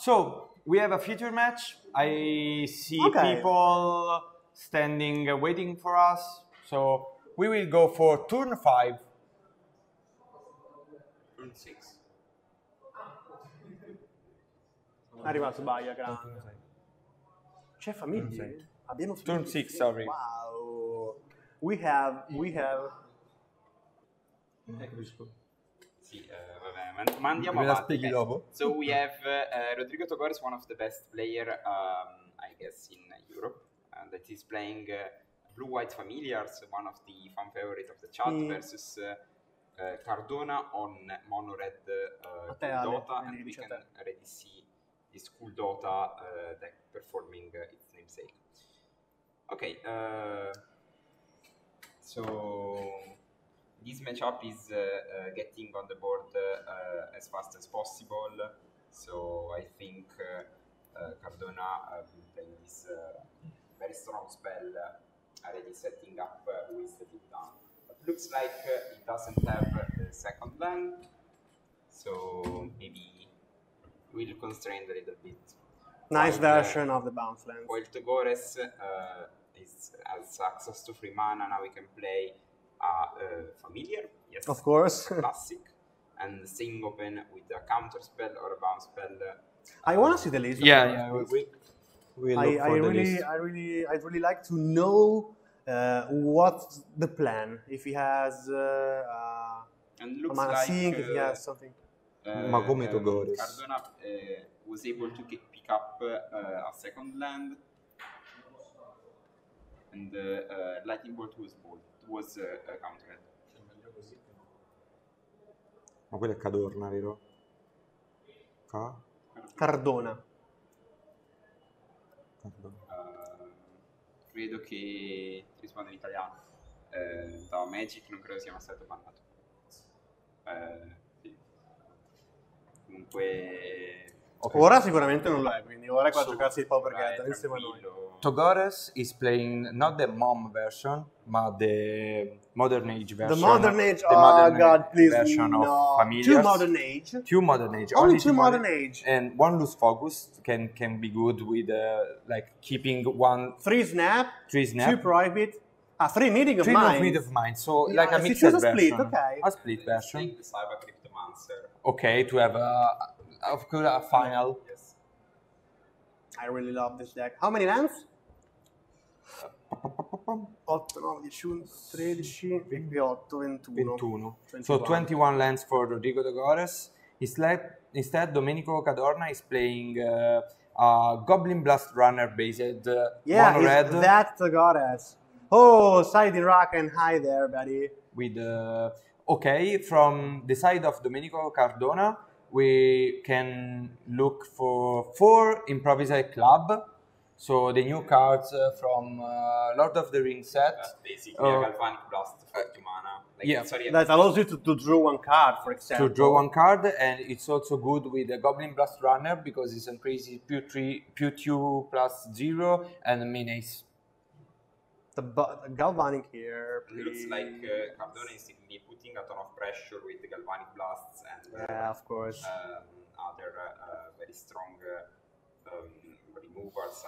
So we have a future match. I see people standing, waiting for us. So we will go for turn 5. Turn 6. È arrivato Baia, grande. C'è famiglia? Abbiamo famiglia. Turn 6, sorry. Wow. We have... Sì, vabbè, ma andiamo avanti. So we have Rodrigo Togore is one of the best player, I guess, in Europe, that is playing Blue-White Familiars, one of the fan favorite of the chat, versus Cardona on Mono-Red Dota, and we can already see this cool Dota deck performing its namesake. Okay, so this matchup is getting on the board as fast as possible, so I think Cardona will play this very strong spell, already setting up with the deep down. But looks like it doesn't have the second land, so maybe we'll constrain a little bit. Nice version of the bounce land. While Togores has access to free mana, now we can play Familiar, yes, of course, classic, and staying open with a counter spell or a bounce spell. I want to see the list. Yeah, I'd really like to know what's the plan. If he has and looks mana like sink, if he has something. Ma come Togores? Cardona was able to pick up a second land, and Lightning Bolt was countered. Ma quella è Cadorna, vero? Cardona. Credo che risponda in italiano. Da Magic non credo sia mai stato bannato. Sì. Comunque... Okay. Ora sicuramente non lo è, quindi ora è qua a giocarsi il Paupergeddon insieme a noi. Togores is playing not the mom version, but the modern age version. The modern age, God, please, version no. of Familiars. Two modern age. Two modern age. Only two modern age. And one loose focus can be good with like keeping one. 3 snap. 3 snap. 2 prohibit. 3 meeting of 3 mind. meeting of mind. So yeah, like a mixed version. Split, okay. A split version. The Cyber Cryptomancer. Okay, to have of course a final. Yes. I really love this deck. How many lands? 8, 9, 10, 13, 28, 21. So 21 lands for Rodrigo Togores. Instead, Domenico Cadorna is playing a Goblin Blast Runner based yeah, mono-red. That Togores. Oh, side in rock and hi there, buddy. With okay, from the side of Domenico Cardona, we can look for 4 Improvised Club. So the new cards from Lord of the Rings set. That's basically a Galvanic Blast for 2 mana. Like, yeah, sorry, that allows you to draw 1 card, for example. To draw 1 card, and it's also good with the Goblin Blast Runner because it's increases Q2+0 and main ace. The Galvanic here, please. It looks like Cardona is putting a ton of pressure with the Galvanic Blasts and yeah, of course. Other very strong removals.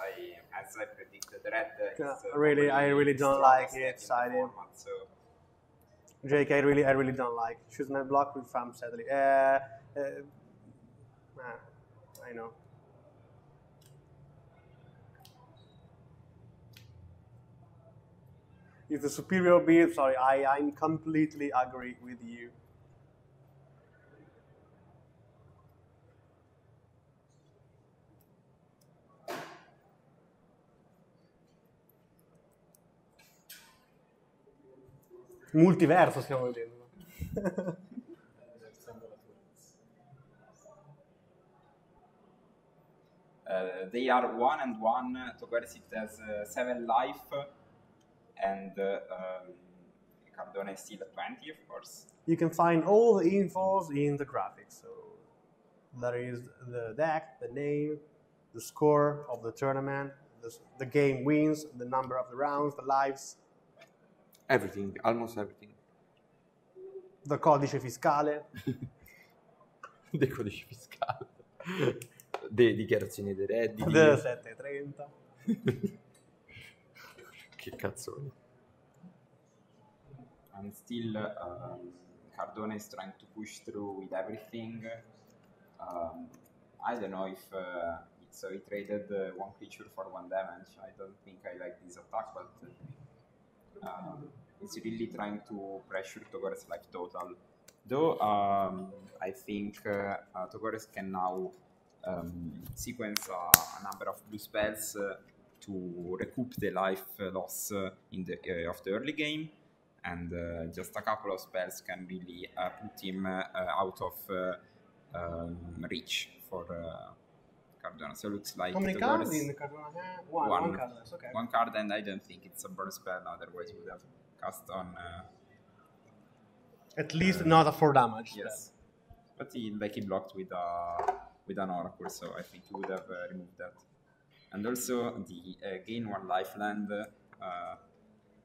As I predicted, the red is I really don't like it. Format, so. Jake, I really don't like. Choose my block with farm, sadly. I know. It's a superior build. Sorry, I'm completely agree with you. Multiverso stiamo vedendo. They are 1 and 1. Togores it has 7 life, and Cardona is still at 20, of course. You can find all the infos in the graphics. So there is the deck, the name, the score of the tournament, the game wins, the number of the rounds, the lives. Everything, almost everything. The codice fiscale. The codice fiscale. dichiarazioni dei redditi. 7:30. Che cazzone. And still, Cardona is trying to push through with everything. I don't know if so he traded one creature for 1 damage. I don't think I like this attack, but he's really trying to pressure Togores' life total. Though I think Togores can now sequence a number of blue spells to recoup the life loss in the of the early game, and just a couple of spells can really put him out of reach for Cardona. So it looks like How many cards in the Cardona? One card. Okay. One card, and I don't think it's a burn spell. Otherwise, we would have cast on. At least not a 4 damage. Yes, but he blocked with an oracle, so I think he would have removed that. And also the gain 1 life land.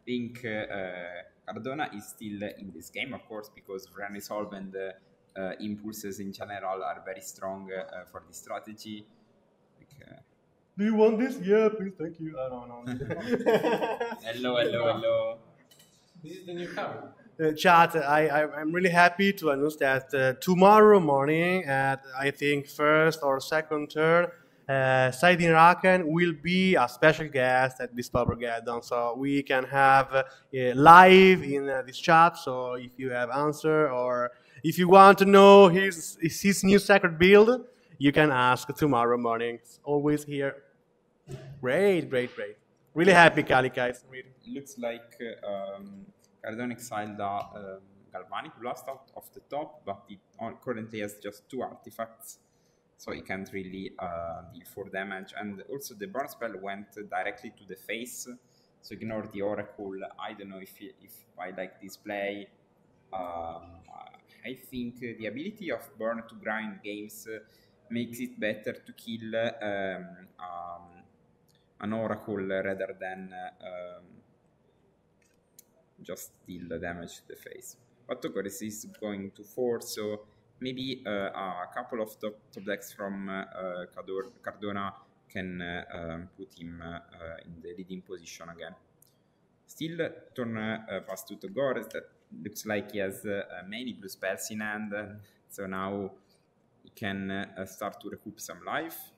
Think Cardona is still in this game, of course, because Resolve and impulses in general are very strong for this strategy. Do you want this? Yeah, please, thank you. I don't know. Hello. This is the new card. Chat, I'm really happy to announce that tomorrow morning at, I think, first or second turn, Saidin Raken will be a special guest at this Paupergeddon, so we can have live in this chat. So if you have answer or if you want to know his new sacred build, you can ask tomorrow morning. It's always here. Great. Really happy, Kali guys. Really. Looks like Cardona exiled a Galvanic Blast out of the top, but it currently has just 2 artifacts, so it can't really deal 4 damage. And also the burn spell went directly to the face, so ignore the Oracle. I don't know if I like this play. I think the ability of burn to grind games makes it better to kill an Oracle rather than just deal the damage to the face. But Togores is going to 4, so maybe a couple of top decks from Cardona can put him in the leading position again. Still, turn pass to Togores. That looks like he has many blue spells in hand, so now he can start to recoup some life.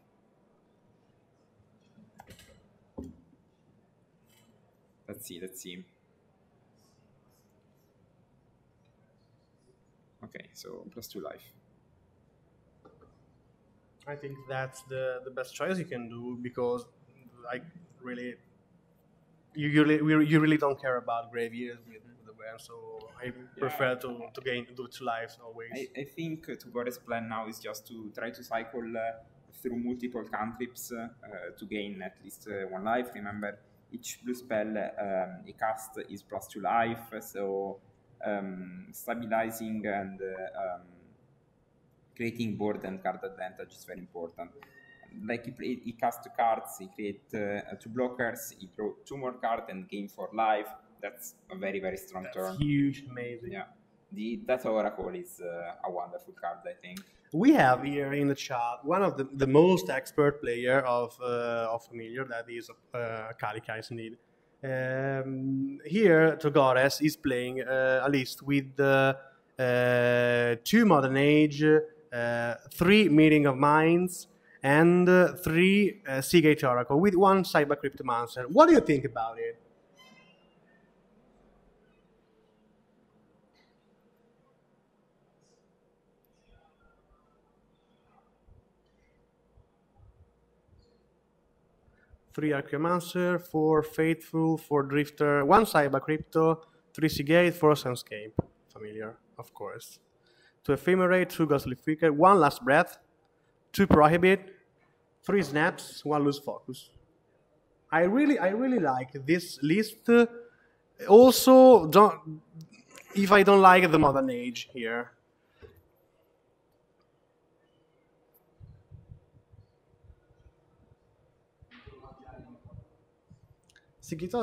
Let's see. Okay, so +2 life. I think that's the best choice you can do, because you really don't care about graviers with the ban, so I prefer to do 2 lives always. I think Togores' plan now is just to try to cycle through multiple cantrips to gain at least 1 life. Remember, each blue spell he casts is +2 life, so stabilizing and creating board and card advantage is very important. Like he casts 2 cards, he creates 2 blockers, he draws 2 more cards and gain 4 life. That's a very strong turn. That's huge, amazing. Yeah, that Oracle is a wonderful card, I think. We have here in the chat one of the most expert player of Familiar, that is Kalikais indeed. Here Togores is playing a list with 2 Modern Age, 3 Meeting of Minds, and 3 Seagate Oracle with 1 Cyber Cryptomancer. What do you think about it? Three Archaeomancer, 4 Faithful, 4 Drifter, 1 Cyber Crypto, 3 Seagate, 4 Sunscape. Familiar, of course. 2 Ephemerate, 2 Ghostly Flicker, 1 Last Breath, 2 Prohibit, 3 Snaps, 1 Loose Focus. I really like this list. Also, if I don't like the Modern Age here. Seagate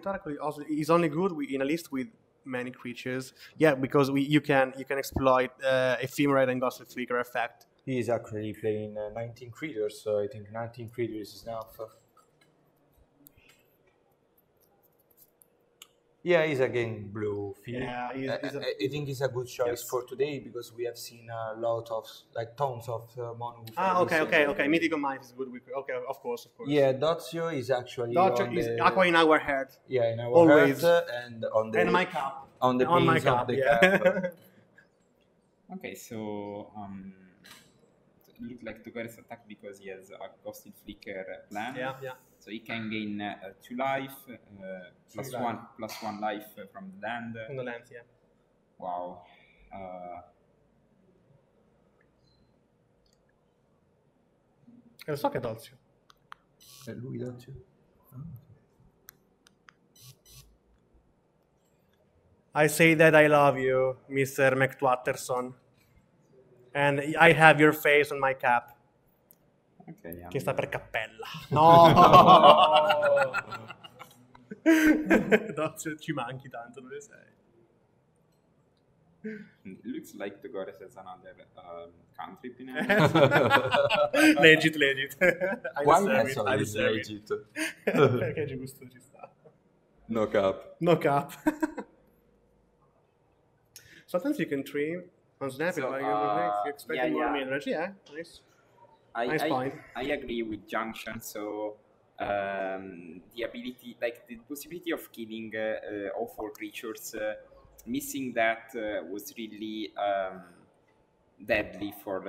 Oracle is only good in a list with many creatures. Yeah, because you can exploit Ephemerate and Ghostly Flicker effect He is actually playing 19 creatures, so I think 19 creatures is enough. Yeah, he's again blue. Yeah, I think he's a good choice for today because we have seen a lot of tons of mono. Okay. Mythical Might is good. Okay, of course. Yeah, Dozio is actually Aqua in our head. Yeah, in our always head and on the my cup. On the on my pins cup. of the Yeah. cap. Okay, so it looks like Togore's attack because he has a Ghosted Flicker plan. Yeah. So he can gain 2 life, +1 life from the land. From the land, yeah. Wow. Lo so che Dozio. È lui Dozio? I say that I love you, Mr. McTwatterson. And I have your face on my cap. Okay, Che sta per cappella. No! Dozio, ci manchi tanto, dove sei? It looks like Togore has another country pin. Legit. Why is legit? Perché giusto, ci sta. No cap. No cap. Sometimes you can trim on snap it, like you expect more energy. Yeah, nice. Nice point. I agree with Junction. So the ability, like the possibility of killing all 4 creatures, missing that was really deadly for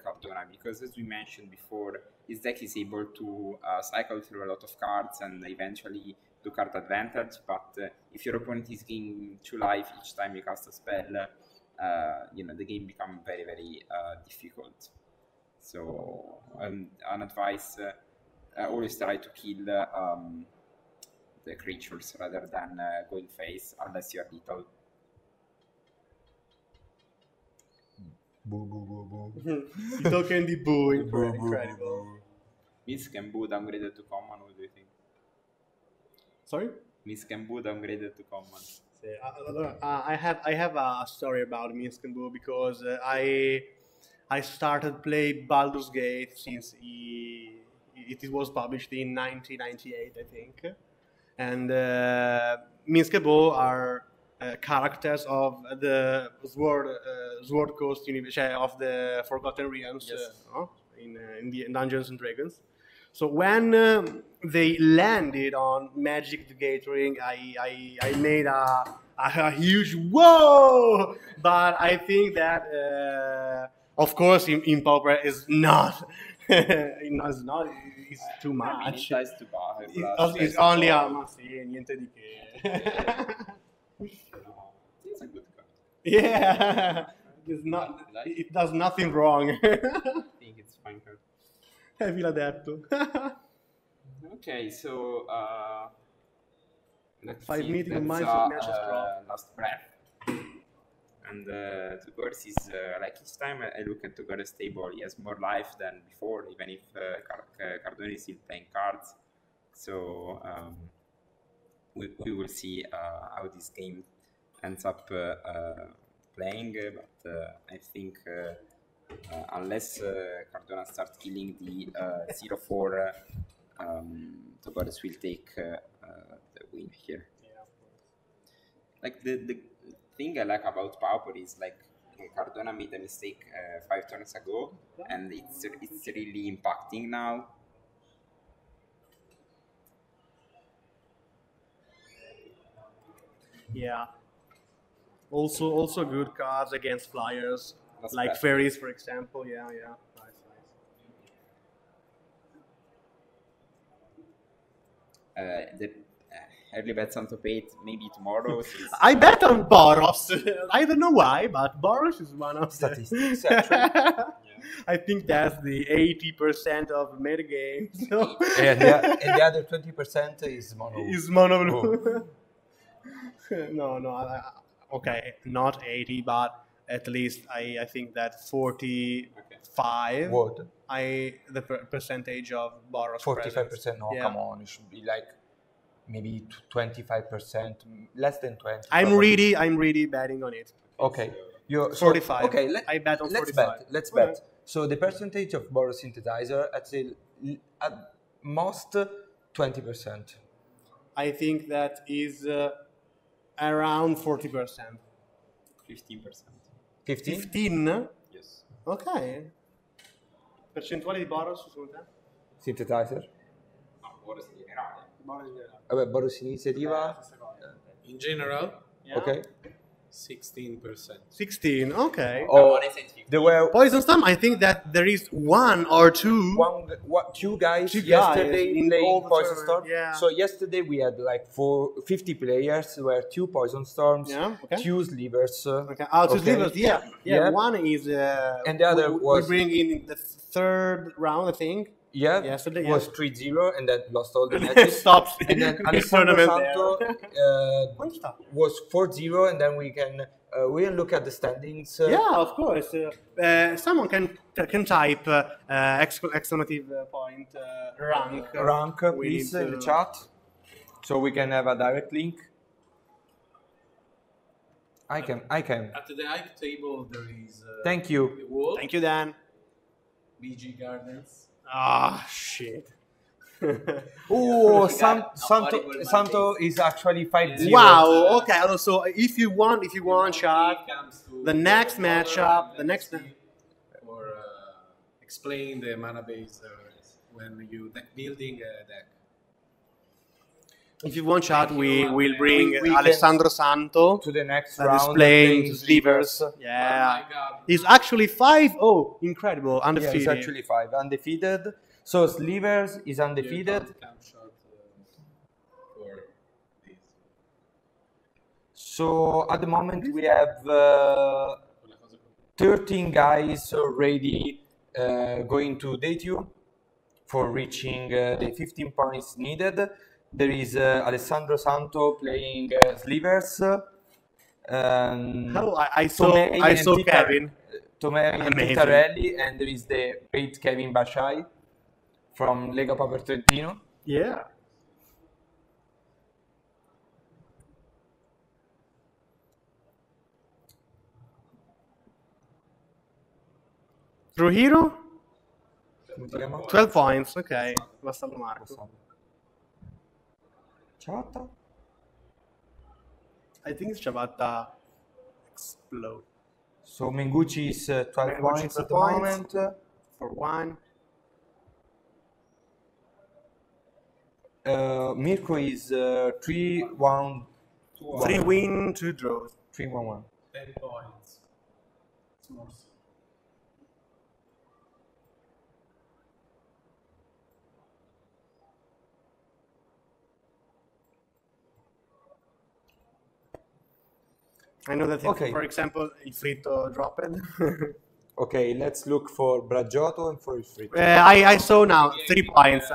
Cardona, because as we mentioned before, his deck is able to cycle through a lot of cards and eventually do card advantage, but if your opponent is gaining 2 life each time you cast a spell, the game becomes very, very difficult. So an advice, always try to kill the creatures rather than going face, unless you're lethal. Boo. Il token di Boo, incredible. Misk and Boo downgraded to common, what do you think? Sorry? Misk and Boo downgraded to common. I have a story about Misk and Boo because I started play Baldur's Gate since it was published in 1998, I think. And Misk and Boo are characters of the Sword Coast universe, of the Forgotten Realms, yes. In the Dungeons and Dragons. So when they landed on Magic the Gathering, I made a huge whoa! But I think that, of course, in Pauper is not. It's too much. It's only a niente di che. It's a good card. Yeah, it does nothing wrong. I think it's fine card. Vi l'ha detto. Okay, so let's 5 see. meeting That's matches draw. Last breath. And Togore's is like each time I look at Togore's table, he has more life than before, even if Cardone is still playing cards. So we will see how this game ends up playing, but I think unless Cardona starts killing the 0-4, Togores will take the win here. Yeah, of course. Like the thing I like about Pauper is like Cardona made a mistake 5 turns ago, and it's really impacting now. Yeah. Also good cards against flyers. That's like bad. fairies, for example. Yeah. Nice. The early bets on top 8 maybe tomorrow. I bet on Boros. I don't know why, but Boros is one of Statistics, the... I think that's the 80% of metagames. So. And the other 20% is mono. Is mono blue. No. Okay, not 80, but at least I think that 45. What? The percentage of Boros. 45%? No, yeah. Come on. It should be like maybe 25%, less than 20. I'm really betting on it. Okay. 45. Okay, I bet on 45. Let's bet. So the percentage of Boros synthesizer, I'd say at most 20%. I think that is around 40%. 15%. 15? 15? Yes. Ok. Percentuale di Boros secondo te? Synthesizer? No, Boros in generale. Boros in generale. Vabbè, Boros iniziativa. In general, Yeah. Ok. 16%. 16, ok. Oh, One is at 50. there were Poison Storm, I think that there is one or two. two guys Two yesterday guys in all playing the Poison tournament, Storm. yeah. So yesterday we had like 50 players. There were 2 Poison Storms, Yeah, okay. 2 Slivers. Okay. Oh, two slivers, yeah. Yeah. One is... And the other was- We bring in the third round, I think. Yeah, Yesterday, was yeah. 3-0 and then lost all the matches. Stops. And then the Alessandro tournament Santo there. was 4-0, and then we can look at the standings. Yeah, of course. Someone can type exclamative point rank, We please, need in the to- chat, so we can have a direct link. I can. At the hike table, there is Thank you. a wall, Thank you, Dan. BG Gardens. Ah, shit. Oh, Santo Santo is actually 5-0. Wow. Okay. Also, if you want shot, Comes to the next color, matchup, the let's next- see, or explain the mana base when you building a deck. if you want shot, we will bring we can- Alessandro Santo. To the next That is round. playing slivers. Oh Yeah. my God. He's actually 5-0. Incredible. Yeah, Undefeated. he's actually 5 undefeated. So Slivers is undefeated. Camp shot for this. So at the moment we have 13 guys already going to date you for reaching the 15 points needed. There is Alessandro Santo playing Slivers. Oh, I saw Tomei I and saw Tita- Kevin. Tomei and Amazing. Tintarelli, and there is the great Kevin Bashai from Lega Pauper Trentino. Yeah. True Hero? Come si chiama? 12 points, ok. Vassallo Marco. Ciabatta? I think it's Ciabatta Explode. So Mengucci is 12 Mengucci points at the 12 moment. For one. Mirko is 3-1. 3 win, 2 draws. 3-1-1. 10 points. It's more so. I know that, Okay. for example, il fritto dropped. Okay, let's look for Bragiotto and for Fritz. I saw now 3 points.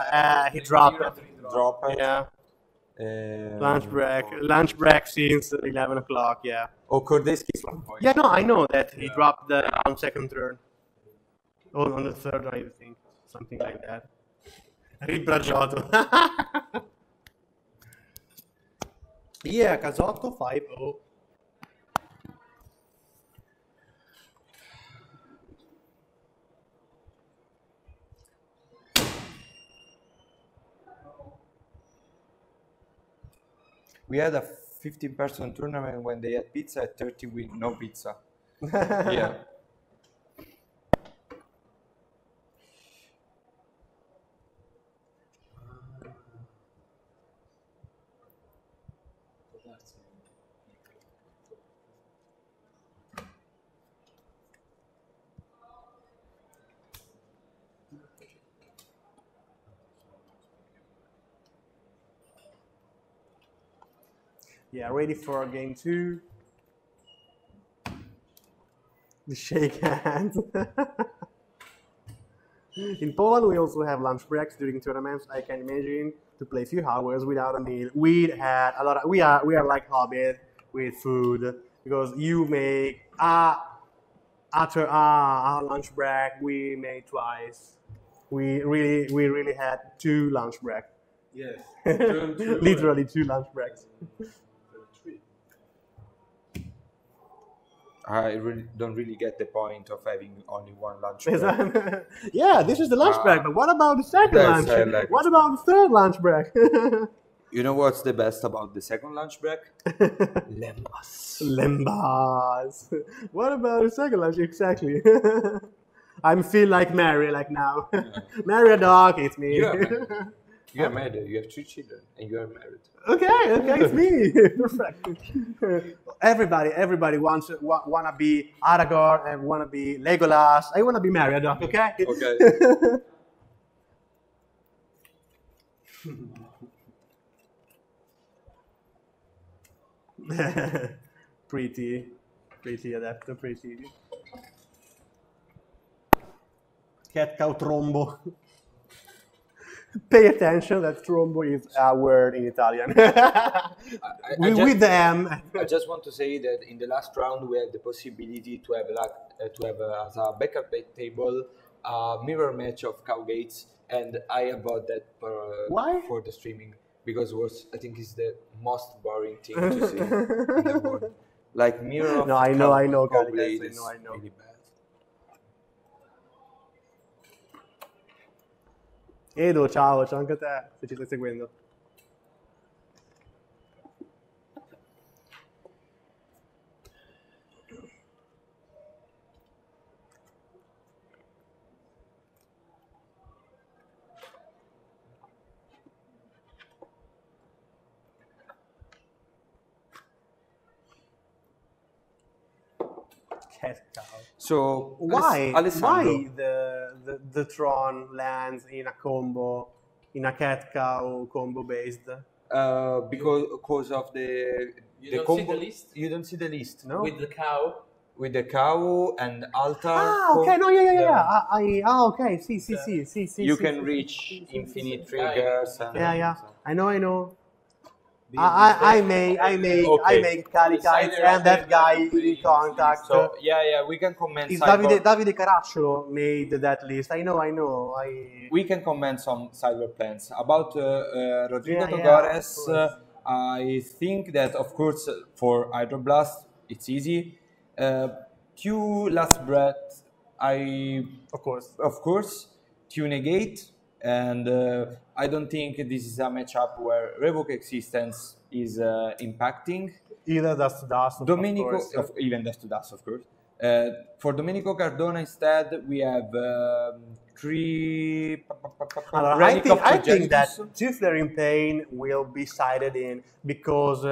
He dropped. Drop. Yeah. Uh, Lunch break since 11 o'clock. Yeah. Oh, Kordesky's 1 point. Yeah, no, I know that he dropped on second turn. Oh, on the third, I think. Something like that. Ribragiotto. Yeah, Casotto 5-0. We had a 15-person tournament when they had pizza at 30 win, no pizza. Yeah. Yeah, ready for game 2. The shake hands. In Poland, we also have lunch breaks during tournaments. I can imagine to play a few hours without a meal. We had a lot. We are like hobbit with food because you make after our lunch break we made twice. We really had 2 lunch breaks. Yes. Literally 2 lunch breaks. I really don't really get the point of having only one lunch break. Yeah, this is the lunch break, but what about the second lunch? What about the third lunch break? You know what's the best about the second lunch break? Lembas. Lembas. What about the second lunch? Exactly. I feel like Mary, like now. Marry a dog, it's me. You are married. You have 3 children, and you are married. Okay, it's me. Perfect. Everybody wanna be Aragorn and wanna be Legolas. I wanna be Mary a dog. Okay. Okay. pretty adapter, pretty. Cat cow trombo. Pay attention that trombo is a word in Italian. With the M. I just want to say that in the last round we had the possibility to have as a backup table a mirror match of Cowgates, and I bought that for the streaming because I think it's the most boring thing to see in the world. Like mirror of I know, Cowgates. I know. Really bad. Edo, ciao anche a te, se ci stai seguendo. Cat cow. So Why Alessandro, the Tron lands in a combo, in a cat cow combo based? because of the don't combo. see the list? You don't see the list, No. With the cow. with the cow and altar. Okay, no, yeah. Okay, see. You can reach infinite triggers. And Yeah. so. I know. I make Calikites and that guy in contact. So we can comment. Is sideboard- Davide Caracciolo made that list? I know. We can comment some sideboard plans about Rodrigo Yeah, Togores. of course. I think that of course for Hydroblast it's easy. 2 last breath. Of course. Of course, 2 negate, and I don't think this is a matchup where Revoke Existence is impacting. Either Dust to Dust, Domenico, of course. even Dust to Dust, of course. For Domenico Cardona instead, we have 3. I think that 2 Flaring Pain will be sided in because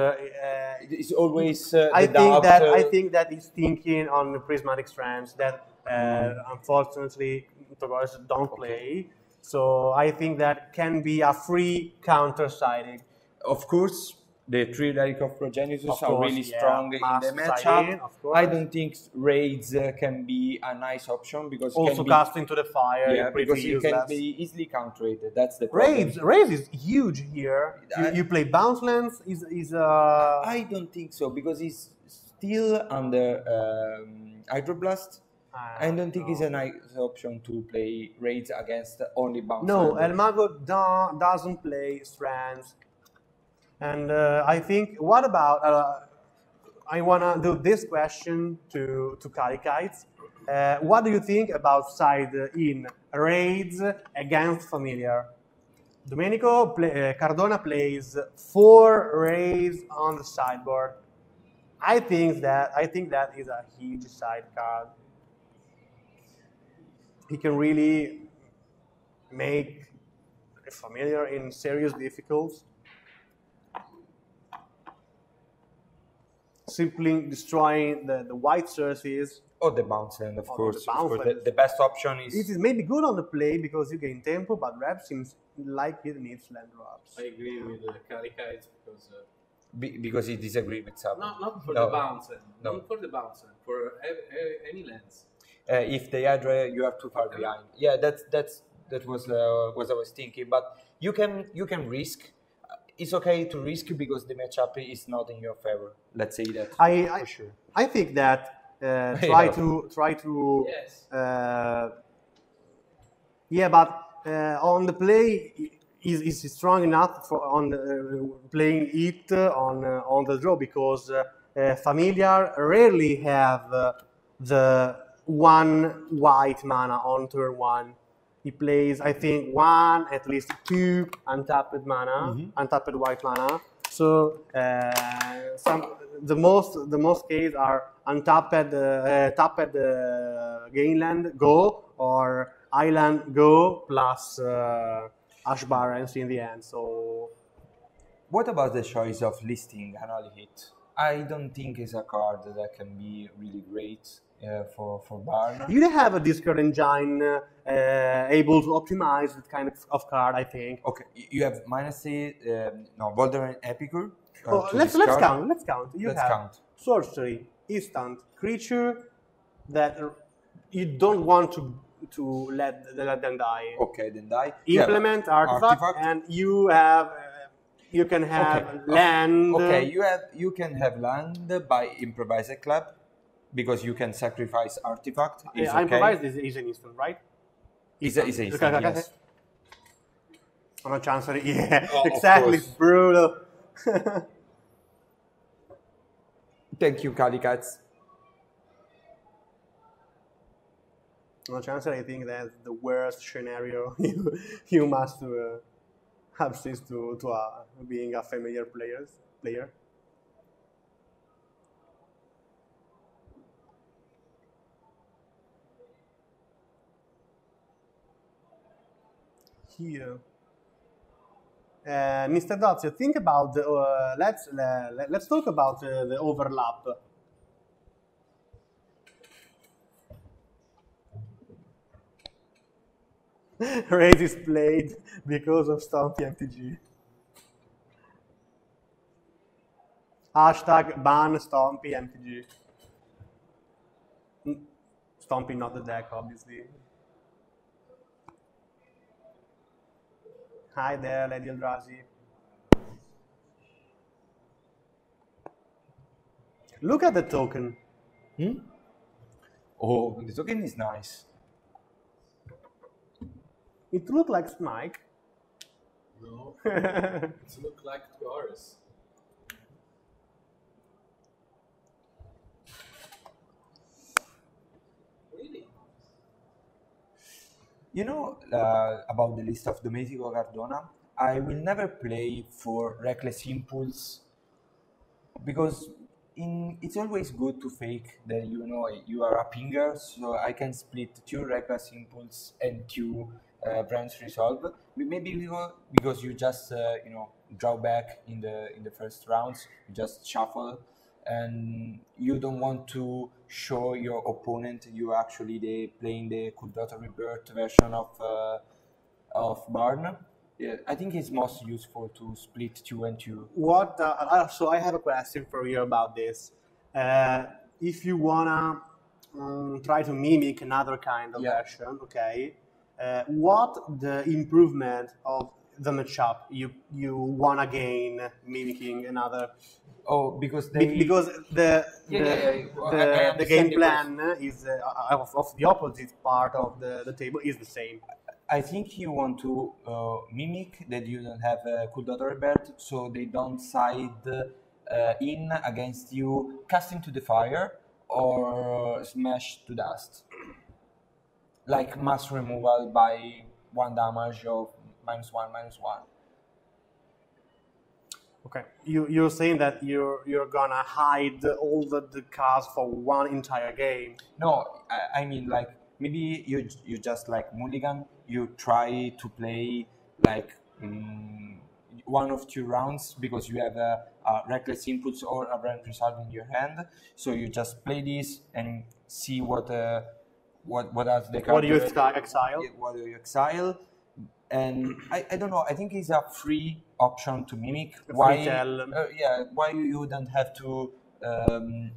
it's always I the think that he's thinking on the Prismatic Strands that unfortunately Togores don't play. So I think that can be a free counter siding. Of course, the 3 Relic of Progenitus Of are course, really yeah, strong in the must side matchup. in, of course. I don't think raids can be a nice option because it Also can be, cast into the fire, pretty because it can useless. be easily countered. That's the problem. Raids is huge here. You play bounce lands is I don't think so because he's still under Hydroblast. I don't think it's a nice option to play raids against only bounce. No, El land. Mago doesn't play strands. And I think, what about, I want to do this question to Calikites. What do you think about side in raids against familiar? Domenico Cardona plays 4 raids on the sideboard. I think that is a huge side card. He can really make a familiar in serious difficulties. Simply destroying the white sources. Or the bounce land, of course. the bounce land. The best option is. It is maybe good on the play because you gain tempo, but Rep seems like it needs land drops. I agree with the Calikites because because he disagreed with Sab. not for No. the bounce end, No. not for the bounce end, for any lands. If they Hydra, you are too far behind. Yeah, that was what I was thinking. But you can risk. It's okay to risk because the matchup is not in your favor. Let's say that for sure. I think that try to Yes. but on the play is strong enough for on playing it on the draw because familiar rarely have the one white mana on turn one. He plays, I think, one, at least two untapped mana, untapped white mana. So the most case are untapped tapped Gainland Go or Island Go plus Ash Barrens in the end. So what about the choice of listing Annual Hit? I don't think it's a card that can be really great for Barn. You don't have a Discord engine able to optimize that kind of card, I think. Okay, you have no, Boulder and Epicure. Let's count. Let's count. Let's count. Sorcery, instant creature that you don't want to let them die. Okay, then die. Implement artifact, and you have you can have land. Okay, you can have land by Improvised Club because you can sacrifice artifact. Yeah, Improvised is an instant, right? Is an instant. Yes. On a chancery, yeah, exactly. It's brutal. Thank you, Calicats. On a chancery, I think that's the worst scenario you must have since to being a familiar player. Here. Mr. Dozio, think about the, let's talk about the overlap. Raise is played because of Stompy MTG. Hashtag ban Stompy MTG. Stompy not the deck, obviously. Hi there, Lady Eldrazi. Look at the token. Oh, the token is nice. It looks like Smike. No, it looks like Taurus. Really? You know about the list of Domenico Cardona? I will never play for Reckless Impulse because it's always good to fake that you are a pinger, so I can split 2 Reckless Impulse and 2 Branch Resolve. Maybe because you just draw back in the first rounds, you just shuffle, and you don't want to show your opponent you actually playing the Kuldota Rebirth version of Barn. Yeah, I think it's most useful to split 2 and 2. What? So I have a question for you about this. If you wanna try to mimic another kind of version, okay? What the improvement of the matchup you wanna gain mimicking another? Oh, because the game plan is of the opposite part of the table is the same. I think you want to mimic that you don't have a Kuldota Rebirth, so they don't side in against you, casting to the fire or smash to dust. Like mass removal by 1 damage of -1/-1. Okay, you're saying that you're gonna hide all the cards for one entire game. No, I mean like maybe you just like mulligan. You try to play like 1 of 2 rounds because you have a Reckless Impulse or a Branch Resolve in your hand. So you just play this and see what are the cards. What do you exile? What do you exile? And I don't know. I think it's a free option to mimic. Why you don't have to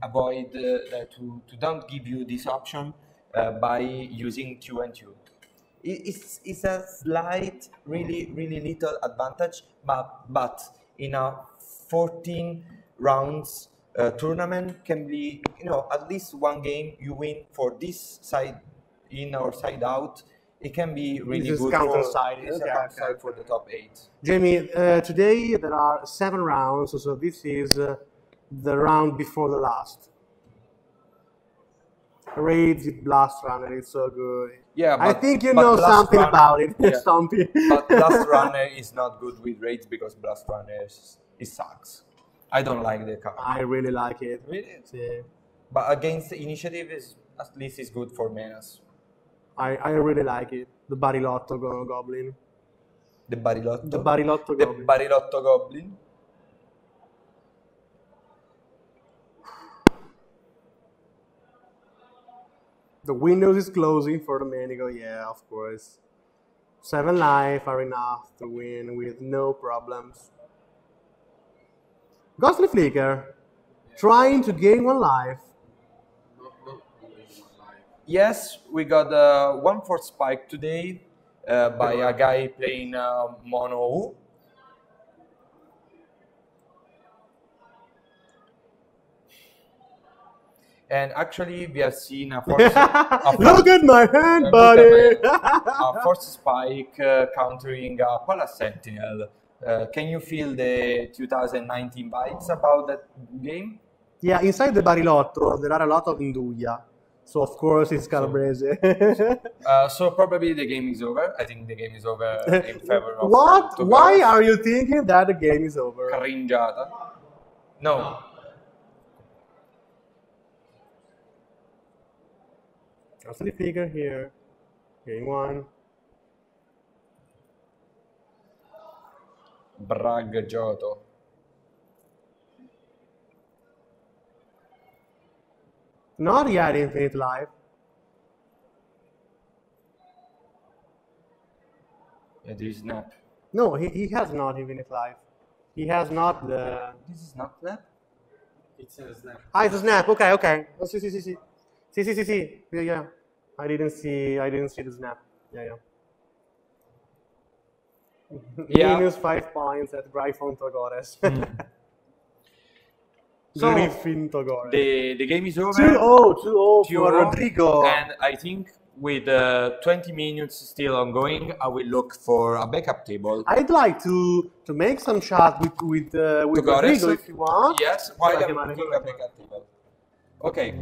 avoid to don't give you this option by using 2 and 2. It's a slight, really little advantage, but in a 14 rounds tournament can be at least 1 game you win for this side in or side out. It can be really good counter side. It's a counter side for the top 8. Jamie, today there are 7 rounds, so this is the round before the last. Raids with Blast Runner is so good. Yeah, I think you know something about it, yeah. Stumpy. But Blast Runner is not good with raids because Blast Runner it sucks. I don't like the card. I really like it. Really? Yeah. But against the initiative is at least it's good for menas. I really like it. The Barilotto Goblin. The Barilotto? The Barilotto Goblin. The Barilotto Goblin. The windows is closing for Domenico, yeah, of course. 7 life are enough to win with no problems. Ghostly Flicker, trying to gain 1 life. Yes, we got 1 for Spike today by a guy playing Mono. And actually, we have seen a force. Look at my hand, buddy! A force spike countering a Palace Sentinel. Can you feel the 2019 vibes about that game? Yeah, inside the Barilotto, there are a lot of Induja. So, of course, it's Calabrese. So, probably the game is over. I think the game is over in favor of. What? Why are you thinking that the game is over? Cringiata. No. Ghostly Flicker here. Game 1. Brag Giotto. Not yet infinite life. Yeah, there is Snap. No, he has not infinite life. He has not the... This is not Snap? It's a snap. Ah, it's a snap. Okay, okay. Oh, see. Yeah. I didn't see the snap. Yeah. Yeah. Minus 5 points at Gryphon Togores. So, Griffin Togores. the game is over. 2-0 for 2-0. Rodrigo. And I think with 20 minutes still ongoing, I will look for a backup table. I'd like to make some chat with Rodrigo if you want. Yes, while I'm looking a backup table. Okay.